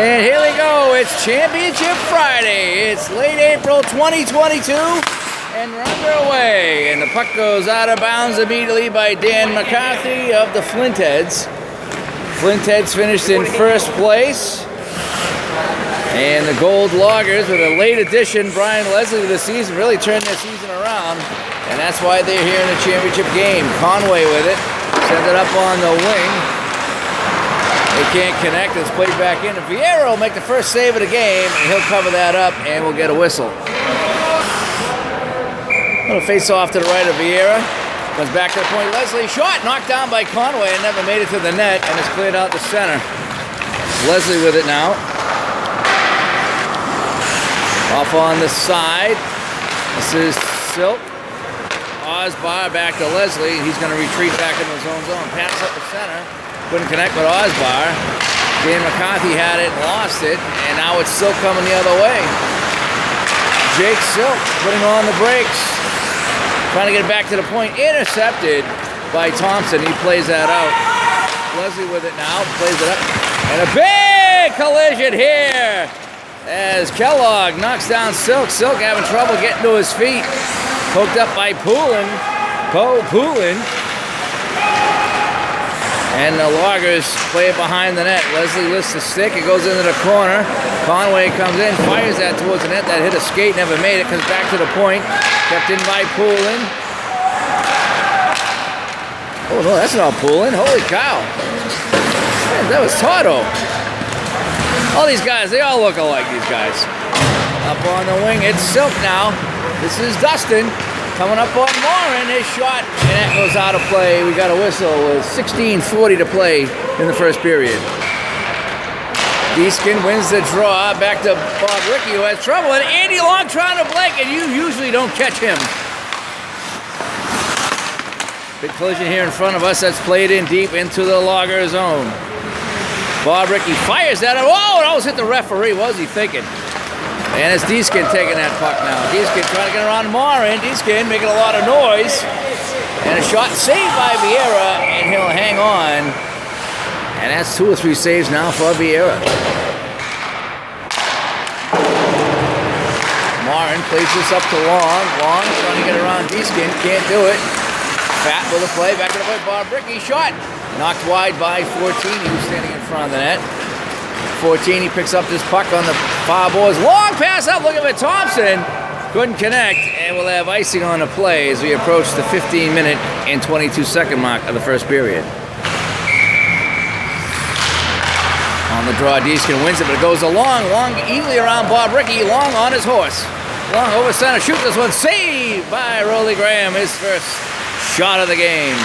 And here we go, it's Championship Friday. It's late April 2022, and we're underway. And the puck goes out of bounds immediately by Dan McCarthy of the Flintheads. Flintheads finished in first place. And the Gold Loggers, with a late addition, Brian Leslie, to the season, really turned their season around. And that's why they're here in the championship game. Conway with it, sends it up on the wing. They can't connect. It's played back in. And Vieira will make the first save of the game, and he'll cover that up, and we'll get a whistle. Little face-off to the right of Vieira. Comes back to the point. Leslie, shot knocked down by Conway and never made it to the net, and it's cleared out the center. Leslie with it now. Off on the side. This is Silk. Osbar back to Leslie. He's going to retreat back into his own zone. Pass up the center. Couldn't connect with Osbar. Dan McCarthy had it and lost it, and now it's Silk coming the other way. Jake Silk putting on the brakes. Trying to get it back to the point. Intercepted by Thompson. He plays that out. Leslie with it now. Plays it up. And a big collision here as Kellogg knocks down Silk. Silk having trouble getting to his feet. Poked up by Poulin. Poulin. And the Loggers play it behind the net. Leslie lifts the stick. It goes into the corner. Conway comes in, fires that towards the net. That hit a skate, never made it. Comes back to the point. Kept in by Poulin. Oh, no, that's not Poulin. Holy cow. Man, that was Toto. All these guys, they all look alike, these guys. Up on the wing, it's Silk now. This is Dustin. Coming up on Morin, his shot, and that goes out of play. We got a whistle with 16:40 to play in the first period. Deeskin wins the draw. Back to Bob Rickey, who has trouble, and Andy Long trying to blank, and you usually don't catch him. Big collision here in front of us. That's played in deep into the Logger zone. Bob Rickey fires that. Whoa, it almost hit the referee. What was he thinking? And it's Deeskin taking that puck now. Deeskin trying to get around Morin. Deeskin making a lot of noise. And a shot saved by Vieira, and he'll hang on. And that's 2 or 3 saves now for Vieira. Morin plays this up to Long. Long trying to get around Deeskin. Can't do it. Fat with a play. Back to the play. Bob Rickey. Shot. Knocked wide by 14. He was standing in front of the net. 14, he picks up this puck on the far boards. Long pass up, looking for Thompson. Couldn't connect, and we'll have icing on the play as we approach the 15-minute and 22-second mark of the first period. On the draw, Deeskin wins it, but it goes along. Long easily around Bob Rickey. Long on his horse. Long over center, shoots this one. Saved by Rolly Graham, his first shot of the game.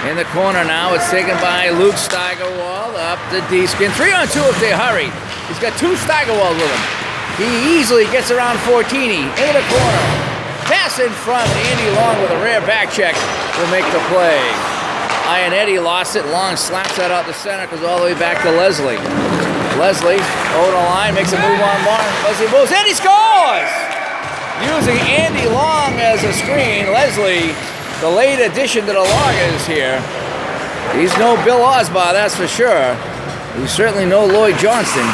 In the corner now, it's taken by Luke Steigerwald up to Deeskin. 3-on-2 if they hurry. He's got 2 Steigerwald with him. He easily gets around Fortini into the corner. Pass in front. Andy Long with a rare back check will make the play. Ian Eddie lost it. Long slaps that out the center, goes all the way back to Leslie. Leslie over the line, makes a move on Martin. Leslie moves, and he scores! Using Andy Long as a screen, Leslie, the late addition to the Loggers here. He's no Bill Osbar, that's for sure. He's certainly no Lloyd Johnston.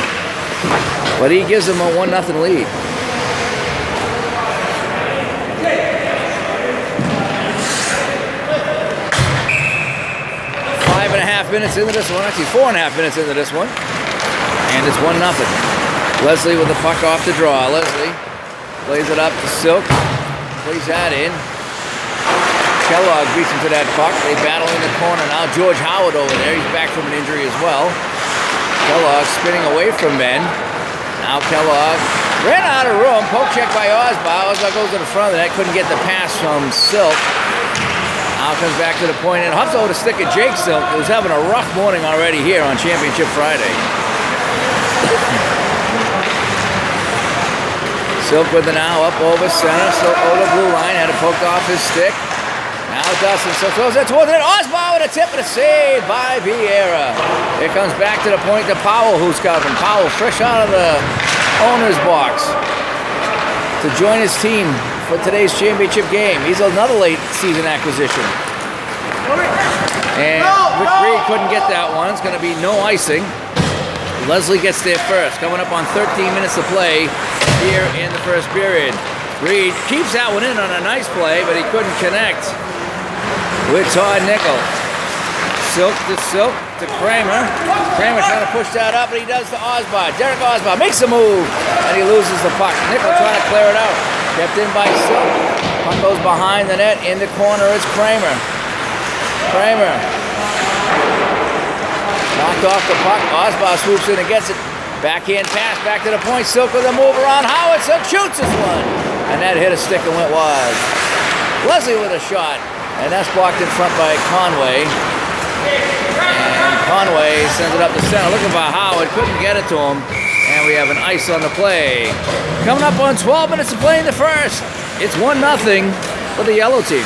But he gives them a 1-0 lead. 5.5 minutes into this one. Actually, 4.5 minutes into this one. And it's 1-0. Leslie with the puck off the draw. Leslie plays it up to Silk. Plays that in. Kellogg beats him to that puck. They battle in the corner now. George Howard over there. He's back from an injury as well. Kellogg spinning away from Ben. Now Kellogg ran out of room. Poke check by Osbar. Osbar goes to the front of the net. Couldn't get the pass from Silk. Now comes back to the point and huffs over the stick of Jake Silk, who's having a rough morning already here on Championship Friday. Silk with it now up over center. Silk over the blue line. Had it poked off his stick. Now Dustin Silk throws it towards it. Osbar with a tip and a save by Vieira. It comes back to the point to Powell, who's covering. Powell fresh out of the owner's box to join his team for today's championship game. He's another late season acquisition. And Rick Reed couldn't get that one. It's going to be no icing. Leslie gets there first, coming up on 13 minutes to play here in the first period. Reed keeps that one in on a nice play, but he couldn't connect with Todd Nickel. Silk to Kramer. Kramer trying to push that up, but he does to Osbar. Derek Osbar makes a move, and he loses the puck. Nickel trying to clear it out. Kept in by Silk. Puck goes behind the net. In the corner is Kramer. Kramer knocked off the puck. Osbar swoops in and gets it. Backhand pass back to the point. Silk with a move around Howard. Silk shoots this one. And that hit a stick and went wide. Leslie with a shot. And that's blocked in front by Conway. And Conway sends it up the center. Looking for Howard. Couldn't get it to him. And we have an ice on the play. Coming up on 12 minutes to play in the first. It's 1-0 for the yellow team.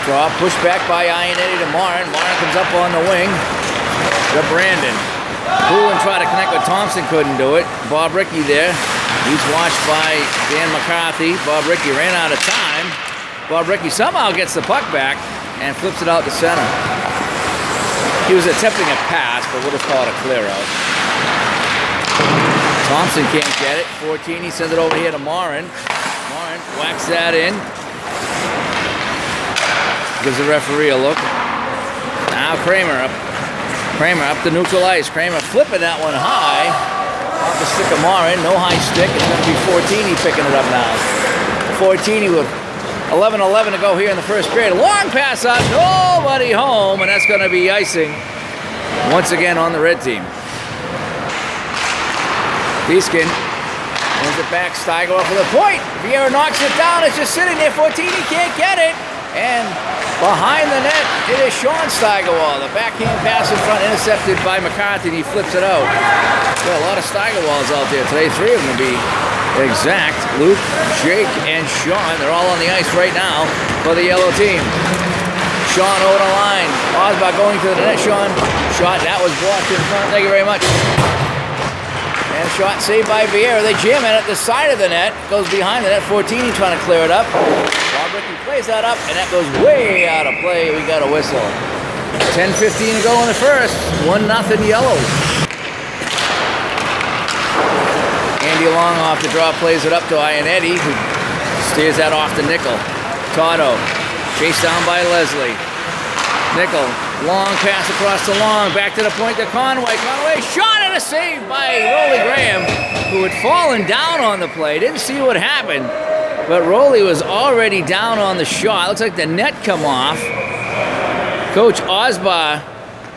Draw, pushed back by Ionetti to Marin. Marin comes up on the wing to Brandon. Poulin tried to connect with Thompson, couldn't do it. Bob Rickey there. He's watched by Dan McCarthy. Bob Rickey ran out of time. Bob Rickey somehow gets the puck back and flips it out the center. He was attempting a pass, but we'll just call it a clear out. Thompson can't get it. 14, he sends it over here to Marin. Marin whacks that in. Gives the referee a look. Now Kramer up. Kramer up to neutral ice. Kramer flipping that one high. Off the stick of Marin. No high stick. It's going to be Fortini picking it up now. Fortini with 11:11 to go here in the first period. Long pass up. Nobody home. And that's going to be icing once again on the red team. Beeskin wins it back. Steiger off with a point. Vieira knocks it down. It's just sitting there. Fortini can't get it. And behind the net, it is Sean Steigerwall. The backhand pass in front intercepted by McCarthy, and he flips it out. Got a lot of Steigerwalls out there today. 3 of them to be exact. Luke, Jake, and Sean. They're all on the ice right now for the yellow team. Sean over the line. Osbar going to the net. Sean shot. That was blocked in front. Thank you very much. And a shot saved by Vieira. They jam it at the side of the net. Goes behind the net. Fortini trying to clear it up. Bob Rickey plays that up, and that goes way out of play. We got a whistle. 10:15 to go in the first. 1-0 Yellows. Andy Long off the draw plays it up to Ionetti, who steers that off to Nickel. Totto chased down by Leslie. Nickel, long pass across the Long, back to the point to Conway. Conway shot and a save by Rolly Graham, who had fallen down on the play. Didn't see what happened, but Rolly was already down on the shot. Looks like the net come off. Coach Osbar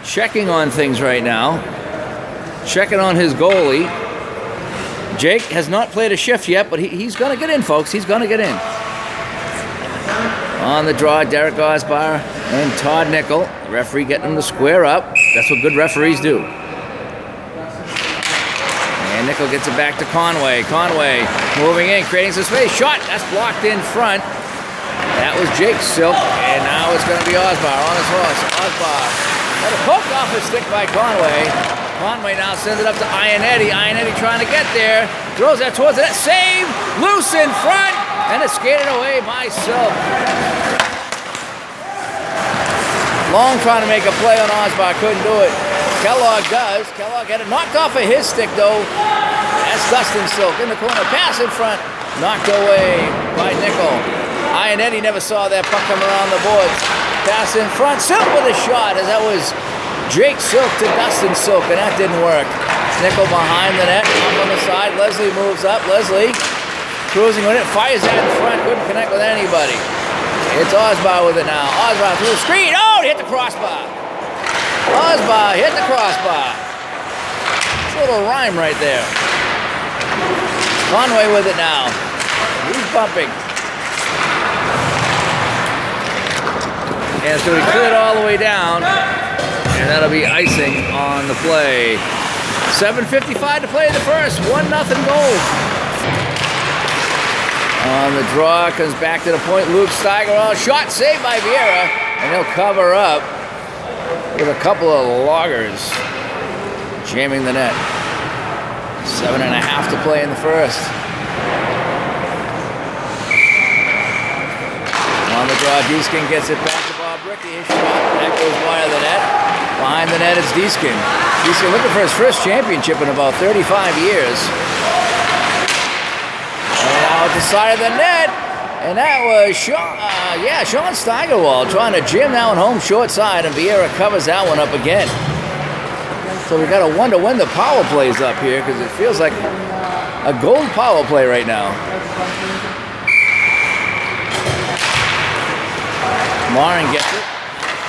checking on things right now. Checking on his goalie. Jake has not played a shift yet, but he's going to get in, folks. He's going to get in. On the draw, Derek Osbar and Todd Nickel. The referee getting them to square up. That's what good referees do. And Nickel gets it back to Conway. Conway moving in, creating some space. Shot, that's blocked in front. That was Jake Silk, and now it's going to be Osbar on his horse. Osbar got a poke off his stick by Conway. Conway now sends it up to Ionetti. Ionetti trying to get there. Throws that towards it. Save! Loose in front! And it's skated away by Silk. Long trying to make a play on Osbar. Couldn't do it. Kellogg does. Kellogg had it knocked off of his stick, though. That's Dustin Silk in the corner. Pass in front. Knocked away by Nickel. Ionetti never saw that puck come around the boards. Pass in front. Silk with a shot, as that was Jake Silk to Dustin Silk, and that didn't work. Nickel behind the net, up on the side. Leslie moves up. Leslie cruising with it, fires that in front. Couldn't connect with anybody. It's Osbar with it now. Osbar through the screen. Oh, he hit the crossbar. Osbar hit the crossbar. It's a little rhyme right there. Conway with it now. He's bumping. And it's going to be cleared all the way down. And that'll be icing on the play. 7:55 to play in the first. 1-0 goal. On the draw, comes back to the point. Luke Steiger. Shot saved by Vieira. And he'll cover up with a couple of loggers jamming the net. 7.5 to play in the first. On the draw, Deeskin gets it back to Bob Ricky, his shot. That goes wide of the net. Behind the net is Deeskin. Deeskin looking for his first championship in about 35 years. And now at the side of the net. And that was Sean Steigerwald trying to jam that one home short side, and Vieira covers that one up again. So we got to wonder when the power play's up here, because it feels like a gold power play right now. Marin gets it.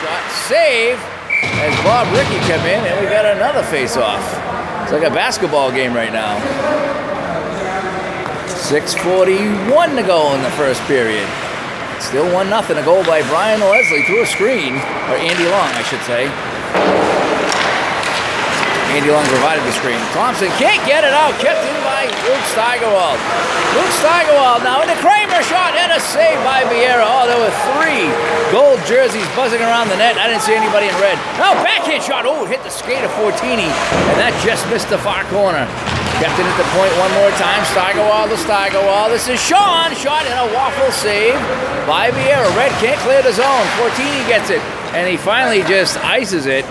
Shot save as Bob Ricky come in, and we got another face-off. It's like a basketball game right now. 6:41 to go in the first period. Still 1-0. A goal by Brian Leslie through a screen, or Andy Long, I should say. Andy Long provided the screen. Thompson can't get it out. Kept in by Luke Steigerwald. Luke Steigerwald now into Kramer shot and a save by Vieira. Oh, there were 3 gold jerseys buzzing around the net. I didn't see anybody in red. No, backhand shot. Oh, hit the skate of Fortini, and that just missed the far corner. Kept it at the point one more time. Steigerwald to Steigerwald. This is Sean. Shot and a waffle save by Vieira. Red can't clear the zone. Fortini gets it, and he finally just ices it.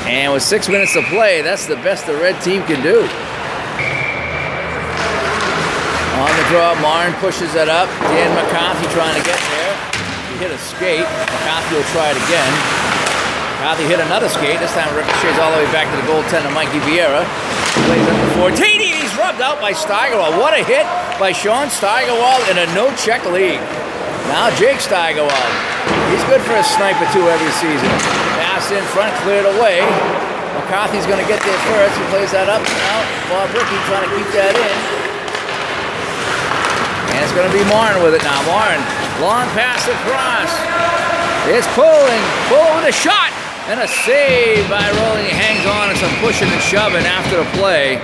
And with 6 minutes to play, that's the best the red team can do. On the draw, Marin pushes it up. Dan McCarthy trying to get there. He hit a skate. McCarthy will try it again. McCarthy hit another skate. This time ricochets all the way back to the goaltender, Mikey Vieira. Plays up to Fortini. He's rubbed out by Steigerwald. What a hit by Sean Steigerwald in a no-check league. Now Jake Steigerwald. He's good for a snipe or 2 every season. Pass in front, cleared away. McCarthy's going to get there first. He plays that up now. Bob Ricky trying to keep that in. And it's going to be Marin with it now. Marin, long pass across. It's pulling with a shot. And a save by Rolling. He hangs on and some pushing and shoving after the play.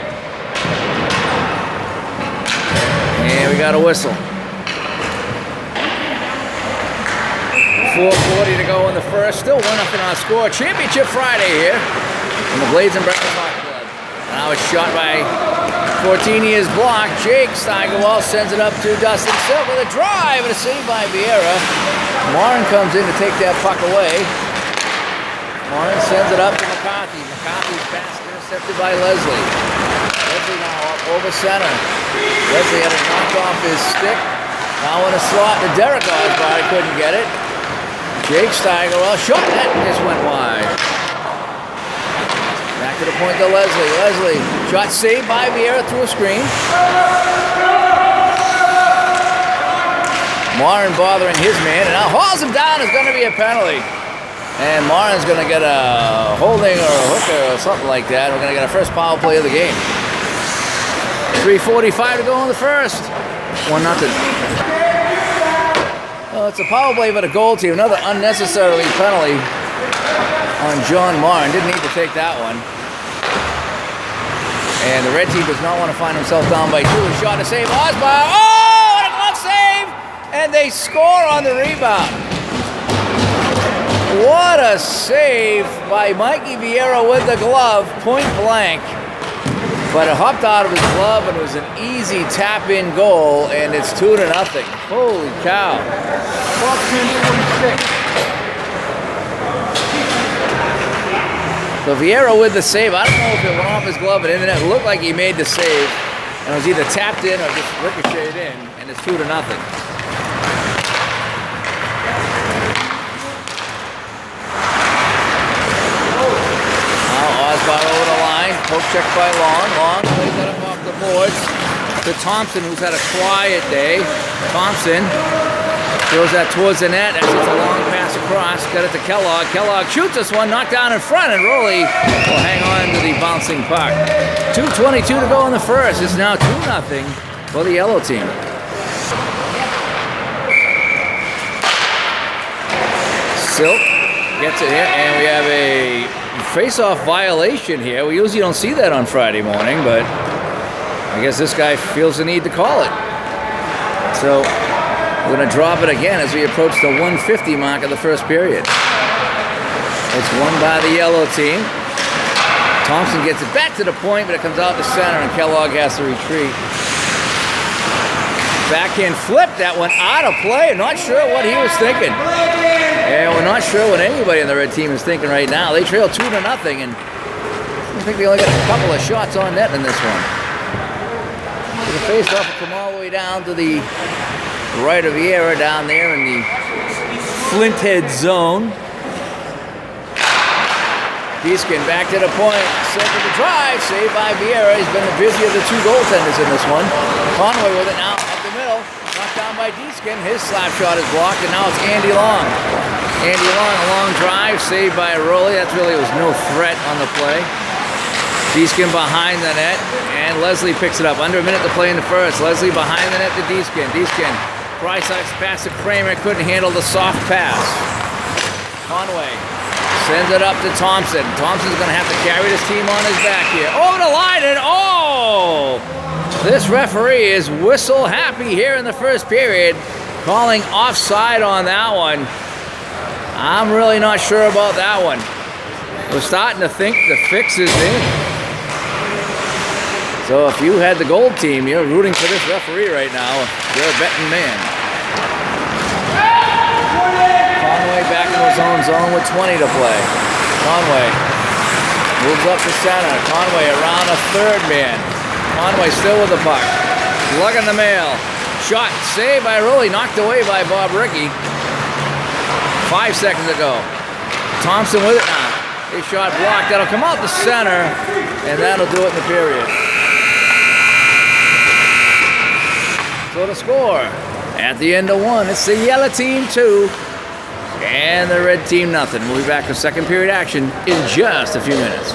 And we got a whistle. 4:40 to go in the first. Still 1-0 on score. Championship Friday here in the Blades and Breakfast Hockey Club. Now it's shot by Fortini is blocked. Jake Steigerwald sends it up to Dustin Silk with a drive and a save by Vieira. Marin comes in to take that puck away. Marin sends it up to McCarthy. McCarthy's pass intercepted by Leslie. Leslie now up over center. Leslie had it knocked off his stick. Now in a slot to Derek Osborne. Couldn't get it. Jake Steigerwald shot. That just went wide. Back to the point to Leslie. Leslie shot saved by Vieira through a screen. Marin bothering his man, and now hauls him down. Is going to be a penalty. And Marin's going to get a holding or a hooker or something like that. We're going to get our first power play of the game. 3:45 to go in the first. 1-0. Well, it's a power play for the goal team. Another unnecessarily penalty on John Marin. Didn't need to take that one. And the red team does not want to find himself down by 2. A shot to save Osborne. Oh, what a glove save! And they score on the rebound. What a save by Mikey Vieira with the glove, point blank. But it hopped out of his glove, and it was an easy tap-in goal, and it's 2-0. Holy cow. 12:46. So Vieira with the save. I don't know if it went off his glove, but it looked like he made the save, and it was either tapped in or just ricocheted in, and it's 2-0. Osborne over the line, poke check by Long. Long plays that up off the boards to Thompson, who's had a quiet day. Thompson throws that towards the net. That's just a long pass across. Got it to Kellogg. Kellogg shoots this one, knocked down in front, and Rowley will hang on to the bouncing puck. 2:22 to go in the first. It's now 2-0 for the yellow team. Silk gets it here, and we have a face-off violation here. We usually don't see that on Friday morning, but I guess this guy feels the need to call it. So we're going to drop it again as we approach the 150 mark of the first period. It's won by the yellow team. Thompson gets it back to the point, but it comes out to center, and Kellogg has to retreat. backhand flip that went out of play. Not sure what he was thinking. And we're not sure what anybody on the red team is thinking right now. They trail 2-0, and I think they only got a couple of shots on net in this one. So the face-off will come all the way down to the right of Vieira down there in the flinthead zone. Deeskin back to the point, set to the drive, saved by Vieira. He's been the busier of the two goaltenders in this one. Conway with it now up the middle, knocked down by Deeskin. His slap shot is blocked, and now it's Andy Long. Andy Long, a long drive, saved by Rowley. That really was no threat on the play. Deeskin behind the net, and Leslie picks it up. Under a minute to play in the first. Leslie behind the net to Deeskin. Deeskin, Price-Ice pass to Kramer, couldn't handle the soft pass. Conway sends it up to Thompson. Thompson's going to have to carry this team on his back here. Over the line, and this referee is whistle happy here in the first period, calling offside on that one. I'm really not sure about that one. We're starting to think the fix is in. So if you had the gold team, you're rooting for this referee right now. You're a betting man. Conway back in his own zone with 20 to play. Conway moves up to center. Conway around a third man. Conway still with the puck. Lugging the mail. Shot saved by Rowley. Knocked away by Bob Rickey. 5 seconds ago. Thompson with it now. His shot blocked. That'll come out the center, and that'll do it in the period. So the score at the end of one, it's the yellow team 2 and the red team nothing. We'll be back with second period action in just a few minutes.